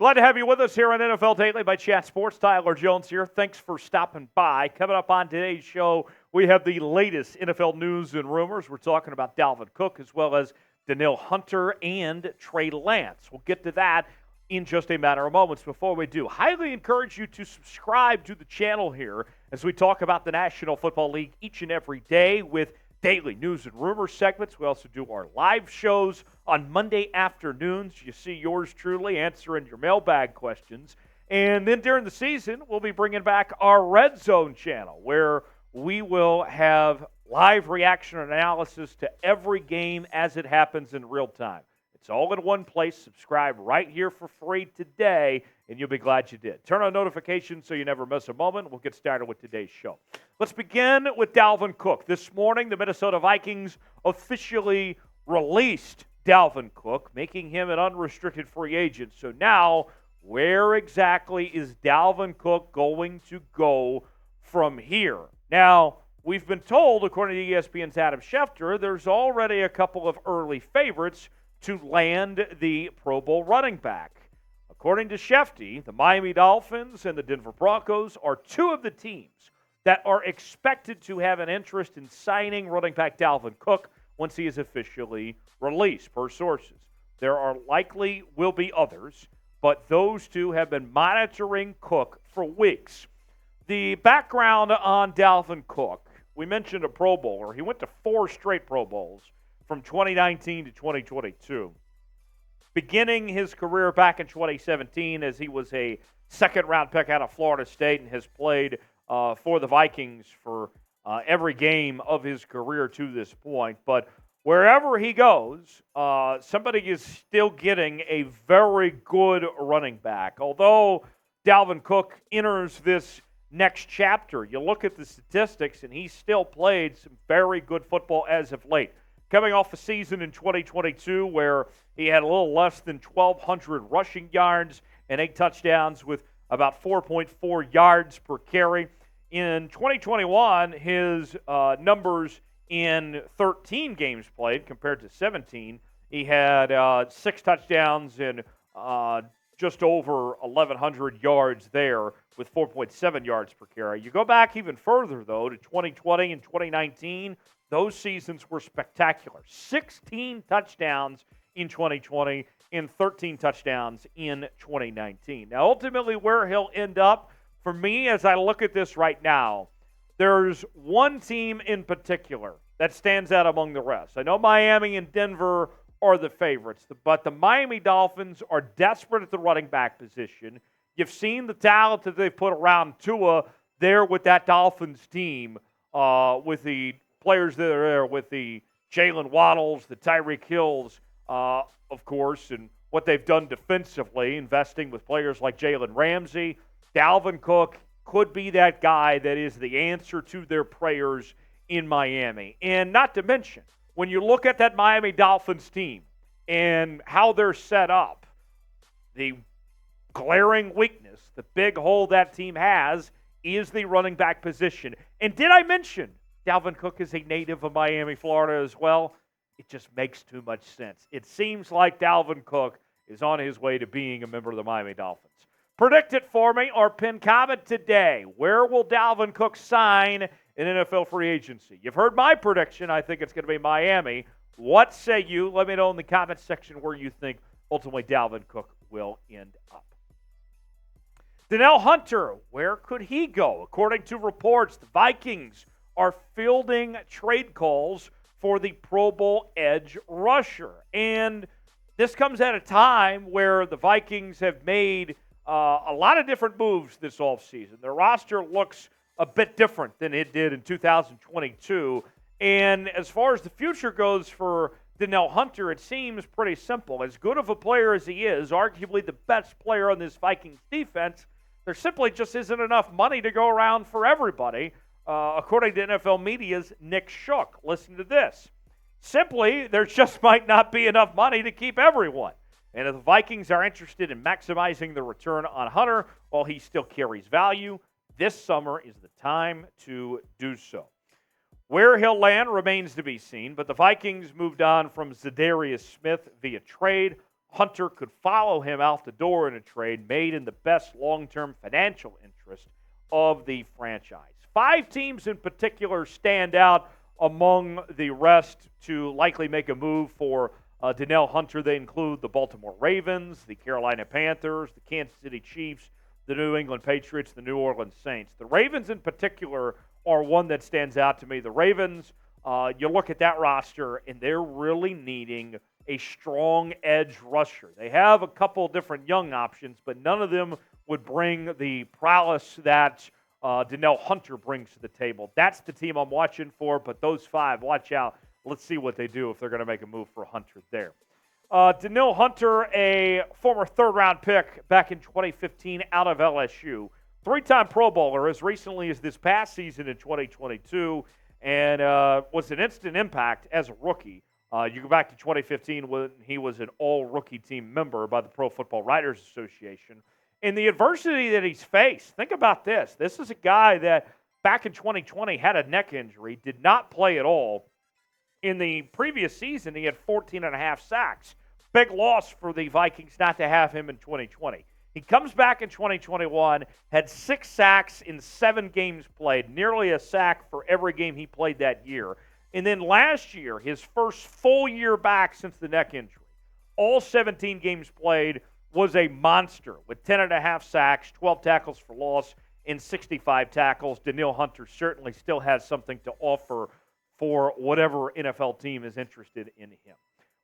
Glad to have you with us here on NFL Daily by Chat Sports. Tyler Jones here. Thanks for stopping by. Coming up on today's show, we have the latest NFL news and rumors. We're talking about Dalvin Cook as well as Danielle Hunter and Trey Lance. We'll get to that in just a matter of moments. Before we do, highly encourage you to subscribe to the channel here as we talk about the National Football League each and every day with daily news and rumor segments. We also do our live shows on Monday afternoons. You see yours truly answering your mailbag questions. And then during the season, we'll be bringing back our Red Zone channel where we will have live reaction and analysis to every game as it happens in real time. It's all in one place. Subscribe right here for free today, and you'll be glad you did. Turn on notifications so you never miss a moment. We'll get started with today's show. Let's begin with Dalvin Cook. This morning, the Minnesota Vikings officially released Dalvin Cook, making him an unrestricted free agent. So now, where exactly is Dalvin Cook going to go from here? Now, we've been told, according to ESPN's Adam Schefter, there's already a couple of early favorites to land the Pro Bowl running back. According to Schefter, the Miami Dolphins and the Denver Broncos are two of the teams that are expected to have an interest in signing running back Dalvin Cook once he is officially released, per sources. There are likely will be others, but those two have been monitoring Cook for weeks. The background on Dalvin Cook, we mentioned a Pro Bowler. He went to 4 straight Pro Bowls from 2019 to 2022. Beginning his career back in 2017 as he was a second-round pick out of Florida State and has played for the Vikings for every game of his career to this point. But wherever he goes, somebody is still getting a very good running back. Although Dalvin Cook enters this next chapter, you look at the statistics, and he's still played some very good football as of late. Coming off a season in 2022 where he had a little less than 1,200 rushing yards and 8 touchdowns with about 4.4 yards per carry. In 2021, his numbers in 13 games played compared to 17, he had 6 touchdowns and just over 1,100 yards there with 4.7 yards per carry. You go back even further, though, to 2020 and 2019, those seasons were spectacular. 16 touchdowns in 2020 and 13 touchdowns in 2019. Now, ultimately, where he'll end up, for me, as I look at this right now, there's one team in particular that stands out among the rest. I know Miami and Denver are the favorites, but the Miami Dolphins are desperate at the running back position. You've seen the talent that they've put around Tua there with that Dolphins team, with the players that are there, with the Jalen Waddles, the Tyreek Hills, of course, and what they've done defensively, investing with players like Jalen Ramsey. Dalvin Cook could be that guy that is the answer to their prayers in Miami. And not to mention, when you look at that Miami Dolphins team and how they're set up, the glaring weakness, the big hole that team has, is the running back position. And did I mention Dalvin Cook is a native of Miami, Florida as well? It just makes too much sense. It seems like Dalvin Cook is on his way to being a member of the Miami Dolphins. Predict it for me or pin comment today. Where will Dalvin Cook sign in NFL free agency? You've heard my prediction. I think it's going to be Miami. What say you? Let me know in the comment section where you think ultimately Dalvin Cook will end up. Danielle Hunter, where could he go? According to reports, the Vikings are fielding trade calls for the Pro Bowl edge rusher. And this comes at a time where the Vikings have made a lot of different moves this offseason. Their roster looks a bit different than it did in 2022. And as far as the future goes for Danielle Hunter, it seems pretty simple. As good of a player as he is, arguably the best player on this Vikings defense, there simply just isn't enough money to go around for everybody. According to NFL Media's Nick Shook. Listen to this. Simply, there just might not be enough money to keep everyone. And if the Vikings are interested in maximizing the return on Hunter while he still carries value, this summer is the time to do so. Where he'll land remains to be seen, but the Vikings moved on from Zadarius Smith via trade. Hunter could follow him out the door in a trade made in the best long-term financial interest of the franchise. 5 teams in particular stand out among the rest to likely make a move for Danielle Hunter. They include the Baltimore Ravens, the Carolina Panthers, the Kansas City Chiefs, the New England Patriots, the New Orleans Saints. The Ravens in particular are one that stands out to me. The Ravens, you look at that roster, and they're really needing a strong edge rusher. They have a couple different young options, but none of them would bring the prowess that Danielle Hunter brings to the table. That's the team I'm watching for, but those 5, watch out. Let's see what they do if they're going to make a move for Hunter there. Danielle Hunter, a former third-round pick back in 2015 out of LSU. 3-time Pro Bowler as recently as this past season in 2022, and was an instant impact as a rookie. You go back to 2015 when he was an all-rookie team member by the Pro Football Writers Association. And the adversity that he's faced, think about this. This is a guy that back in 2020 had a neck injury, did not play at all. In the previous season, he had 14 and a half sacks. Big loss for the Vikings not to have him in 2020. He comes back in 2021, had 6 sacks in 7 games played, nearly a sack for every game he played that year. And then last year, his first full year back since the neck injury, all 17 games played, was a monster with 10 and a half sacks, 12 tackles for loss, and 65 tackles. Danielle Hunter certainly still has something to offer for whatever NFL team is interested in him.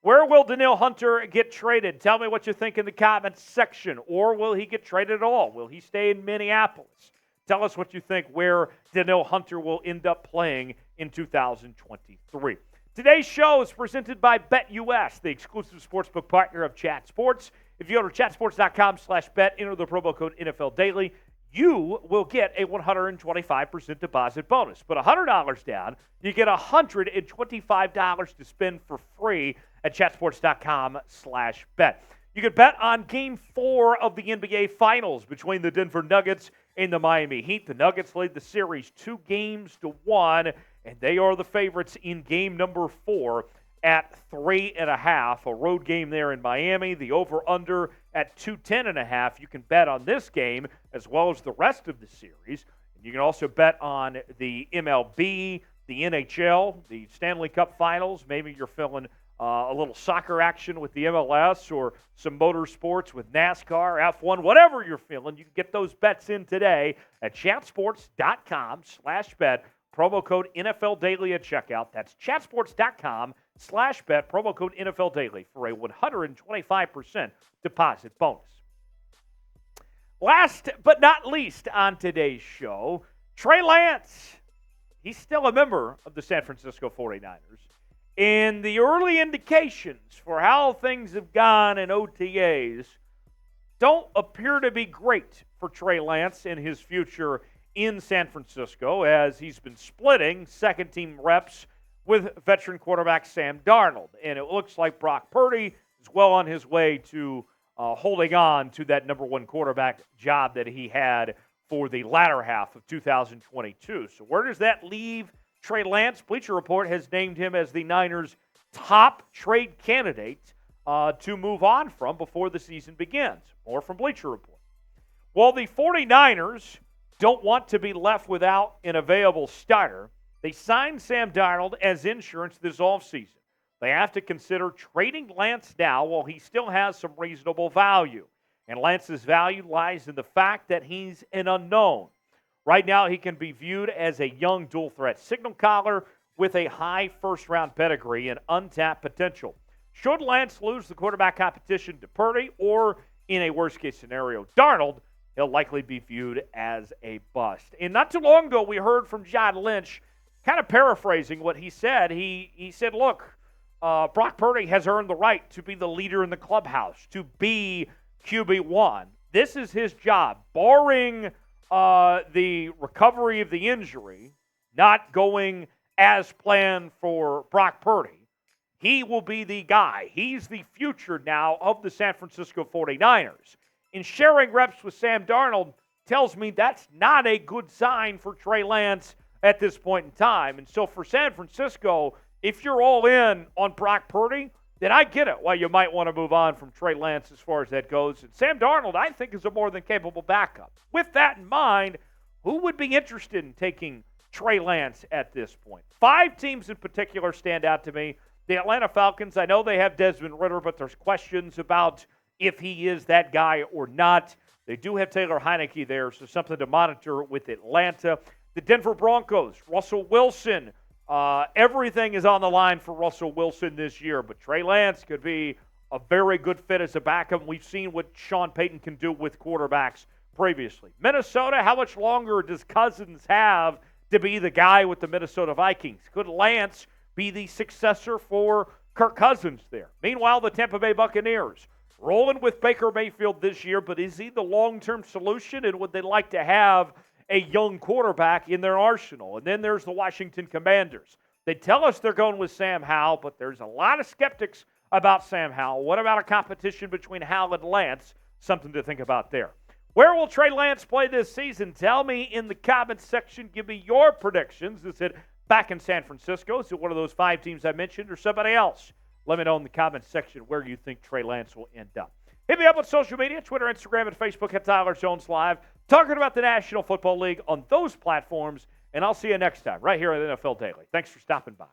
Where will Danielle Hunter get traded? Tell me what you think in the comments section. Or will he get traded at all? Will he stay in Minneapolis? Tell us what you think where Danielle Hunter will end up playing in 2023. Today's show is presented by BetUS, the exclusive sportsbook partner of Chat Sports. If you go to chatsports.com/bet, enter the promo code NFL Daily, you will get a 125% deposit bonus. Put $100 down, you get $125 to spend for free at chatsports.com/bet. You can bet on Game 4 of the NBA Finals between the Denver Nuggets and the Miami Heat. The Nuggets lead the series 2-1, and they are the favorites in Game number 4 at 3.5. A road game there in Miami. The over-under at 210.5. You can bet on this game as well as the rest of the series. And you can also bet on the MLB, the NHL, the Stanley Cup Finals. Maybe you're feeling a little soccer action with the MLS or some motorsports with NASCAR, F1, whatever you're feeling. You can get those bets in today at chatsports.com/bet. Promo code NFL Daily at checkout. That's chatsports.com/bet. Promo code NFL Daily for a 125% deposit bonus. Last but not least on today's show, Trey Lance. He's still a member of the San Francisco 49ers. And the early indications for how things have gone in OTAs don't appear to be great for Trey Lance and his future in San Francisco, as he's been splitting second-team reps with veteran quarterback Sam Darnold. And it looks like Brock Purdy is well on his way to holding on to that number 1 quarterback job that he had for the latter half of 2022. So where does that leave Trey Lance? Bleacher Report has named him as the Niners' top trade candidate to move on from before the season begins. More from Bleacher Report. Well, the 49ers don't want to be left without an available starter. They signed Sam Darnold as insurance this offseason. They have to consider trading Lance now while he still has some reasonable value. And Lance's value lies in the fact that he's an unknown. Right now, he can be viewed as a young dual-threat signal caller with a high first-round pedigree and untapped potential. Should Lance lose the quarterback competition to Purdy or, in a worst-case scenario, Darnold, he'll likely be viewed as a bust. And not too long ago, we heard from John Lynch, kind of paraphrasing what he said. He said, look, Brock Purdy has earned the right to be the leader in the clubhouse, to be QB1. This is his job, barring the recovery of the injury, not going as planned for Brock Purdy. He will be the guy. He's the future now of the San Francisco 49ers. And sharing reps with Sam Darnold tells me that's not a good sign for Trey Lance at this point in time. And so for San Francisco, if you're all in on Brock Purdy, then I get it why you might want to move on from Trey Lance as far as that goes. And Sam Darnold, I think, is a more than capable backup. With that in mind, who would be interested in taking Trey Lance at this point? 5 teams in particular stand out to me. The Atlanta Falcons, I know they have Desmond Ridder, but there's questions about if he is that guy or not. They do have Taylor Heineke there, so something to monitor with Atlanta. The Denver Broncos, Russell Wilson. Everything is on the line for Russell Wilson this year, but Trey Lance could be a very good fit as a backup. We've seen what Sean Payton can do with quarterbacks previously. Minnesota, how much longer does Cousins have to be the guy with the Minnesota Vikings? Could Lance be the successor for Kirk Cousins there? Meanwhile, the Tampa Bay Buccaneers, rolling with Baker Mayfield this year, but is he the long-term solution, and would they like to have a young quarterback in their arsenal? And then there's the Washington Commanders. They tell us they're going with Sam Howell, but there's a lot of skeptics about Sam Howell. What about a competition between Howell and Lance? Something to think about there. Where will Trey Lance play this season? Tell me in the comments section. Give me your predictions. Is it back in San Francisco? Is it one of those 5 teams I mentioned or somebody else? Let me know in the comments section where you think Trey Lance will end up. Hit me up on social media, Twitter, Instagram, and Facebook at Tyler Jones Live. Talking about the National Football League on those platforms, and I'll see you next time right here at NFL Daily. Thanks for stopping by.